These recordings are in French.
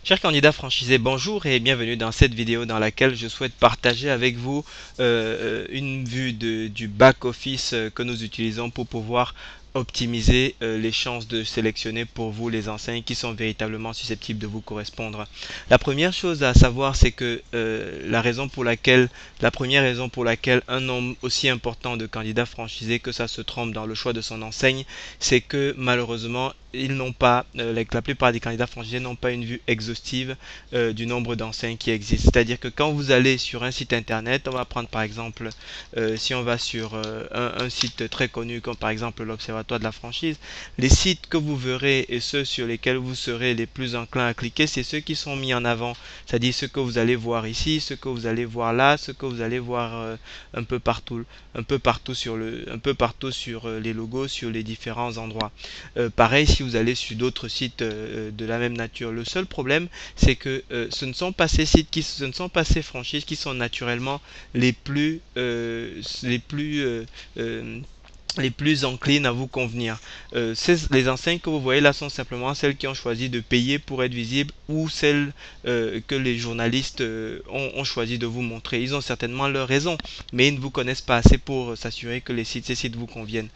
Chers candidats franchisés, bonjour et bienvenue dans cette vidéo dans laquelle je souhaite partager avec vous une vue du back-office que nous utilisons pour pouvoir optimiser les chances de sélectionner pour vous les enseignes qui sont véritablement susceptibles de vous correspondre. La première chose à savoir, c'est que la première raison pour laquelle un nombre aussi important de candidats franchisés que ça se trompe dans le choix de son enseigne, c'est que malheureusement ils n'ont pas, la plupart des candidats franchisés n'ont pas une vue exhaustive du nombre d'enseignes qui existent. C'est-à-dire que quand vous allez sur un site internet, on va prendre par exemple, si on va sur un site très connu comme par exemple l'Observatoire de la franchise, les sites que vous verrez et ceux sur lesquels vous serez les plus enclins à cliquer, c'est ceux qui sont mis en avant. C'est-à-dire ceux que vous allez voir ici, ceux que vous allez voir là, ceux que vous allez voir un peu partout, un peu partout sur les logos, sur les différents endroits. Pareil si vous allez sur d'autres sites de la même nature. Le seul problème, c'est que ce ne sont pas ces sites ce ne sont pas ces franchises qui sont naturellement les plus, les plus les plus enclines à vous convenir. Les enseignes que vous voyez là sont simplement celles qui ont choisi de payer pour être visibles ou celles que les journalistes ont choisi de vous montrer. Ils ont certainement leurs raisons, mais ils ne vous connaissent pas assez pour s'assurer que ces sites vous conviennent.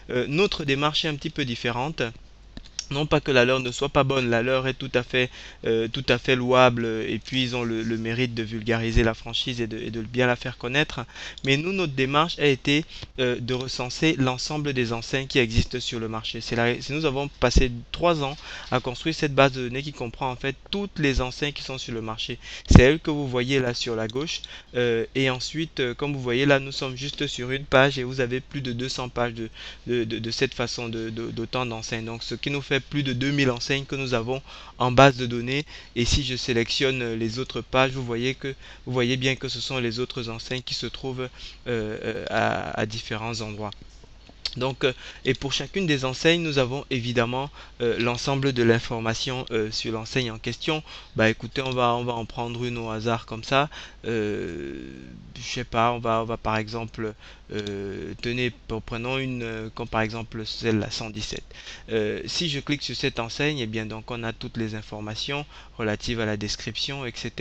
Notre démarche est un petit peu différente. Non pas que la leur ne soit pas bonne, la leur est tout à fait louable et puis ils ont le mérite de vulgariser la franchise et de bien la faire connaître. Mais nous, notre démarche a été de recenser l'ensemble des enseignes qui existent sur le marché. Nous avons passé 3 ans à construire cette base de données qui comprend en fait toutes les enseignes qui sont sur le marché. C'est elle que vous voyez là sur la gauche. Et ensuite, comme vous voyez là, nous sommes juste sur une page et vous avez plus de 200 pages de cette façon d'autant d'enseignes. Donc ce qui nous fait plus de 2000 enseignes que nous avons en base de données. Et si je sélectionne les autres pages, vous voyez bien que ce sont les autres enseignes qui se trouvent à différents endroits. Donc, et pour chacune des enseignes, nous avons évidemment l'ensemble de l'information sur l'enseigne en question. Bah écoutez, on va en prendre une au hasard comme ça. Je sais pas, on va par exemple, prenons une comme par exemple celle-là, 117. Si je clique sur cette enseigne, et bien donc on a toutes les informations relatives à la description, etc.,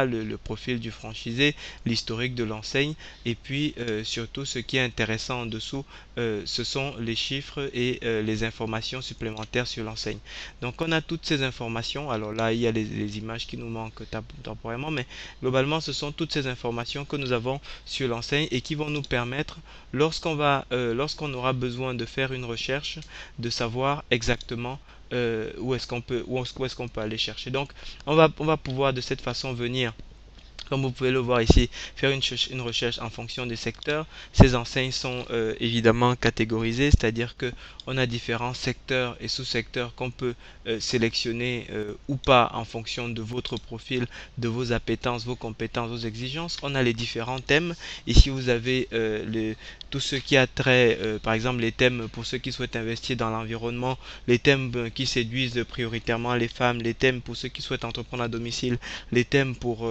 le profil du franchisé, l'historique de l'enseigne, et puis surtout ce qui est intéressant en dessous, ce sont les chiffres et les informations supplémentaires sur l'enseigne. Donc on a toutes ces informations. Alors là, il y a les images qui nous manquent temporairement, mais globalement, ce sont toutes ces informations que nous avons sur l'enseigne et qui vont nous permettre, lorsqu'on aura besoin de faire une recherche, de savoir exactement où est-ce qu'on peut aller chercher. Donc on va pouvoir de cette façon venir, comme vous pouvez le voir ici, faire une recherche en fonction des secteurs. Ces enseignes sont évidemment catégorisées, c'est-à-dire que on a différents secteurs et sous-secteurs qu'on peut sélectionner ou pas en fonction de votre profil, de vos appétences, vos compétences, vos exigences. On a les différents thèmes. Ici, vous avez tout ce qui a trait, par exemple, les thèmes pour ceux qui souhaitent investir dans l'environnement, les thèmes qui séduisent prioritairement les femmes, les thèmes pour ceux qui souhaitent entreprendre à domicile, les thèmes pour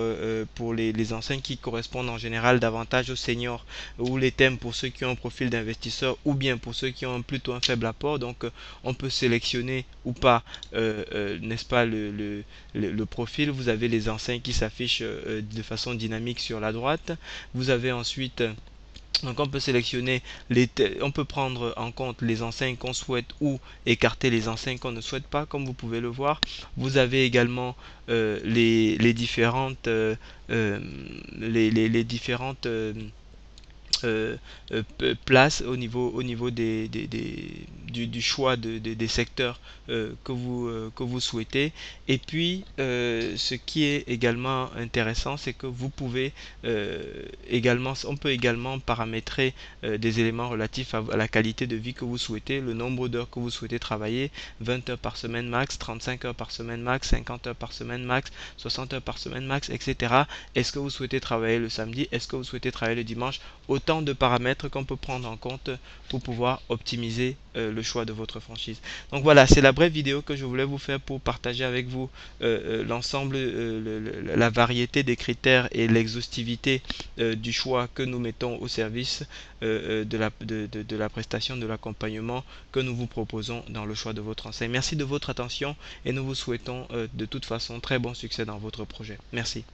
les enseignes qui correspondent en général davantage aux seniors, ou les thèmes pour ceux qui ont un profil d'investisseur, ou bien pour ceux qui ont plutôt un faible apport. Donc on peut sélectionner ou pas, n'est-ce pas, le profil. Vous avez les enseignes qui s'affichent de façon dynamique sur la droite. Vous avez ensuite, donc on peut sélectionner on peut prendre en compte les enseignes qu'on souhaite ou écarter les enseignes qu'on ne souhaite pas, comme vous pouvez le voir. Vous avez également les différentes les différentes place au niveau du choix des secteurs que vous souhaitez. Et puis, ce qui est également intéressant, c'est que vous pouvez on peut également paramétrer des éléments relatifs à la qualité de vie que vous souhaitez, le nombre d'heures que vous souhaitez travailler, 20 heures par semaine max, 35 heures par semaine max, 50 heures par semaine max, 60 heures par semaine max, etc. Est-ce que vous souhaitez travailler le samedi? Est-ce que vous souhaitez travailler le dimanche? Autant autant de paramètres qu'on peut prendre en compte pour pouvoir optimiser le choix de votre franchise. Donc voilà, c'est la brève vidéo que je voulais vous faire pour partager avec vous l'ensemble, la variété des critères et l'exhaustivité du choix que nous mettons au service de la prestation, de l'accompagnement que nous vous proposons dans le choix de votre enseigne. Merci de votre attention et nous vous souhaitons de toute façon très bon succès dans votre projet. Merci.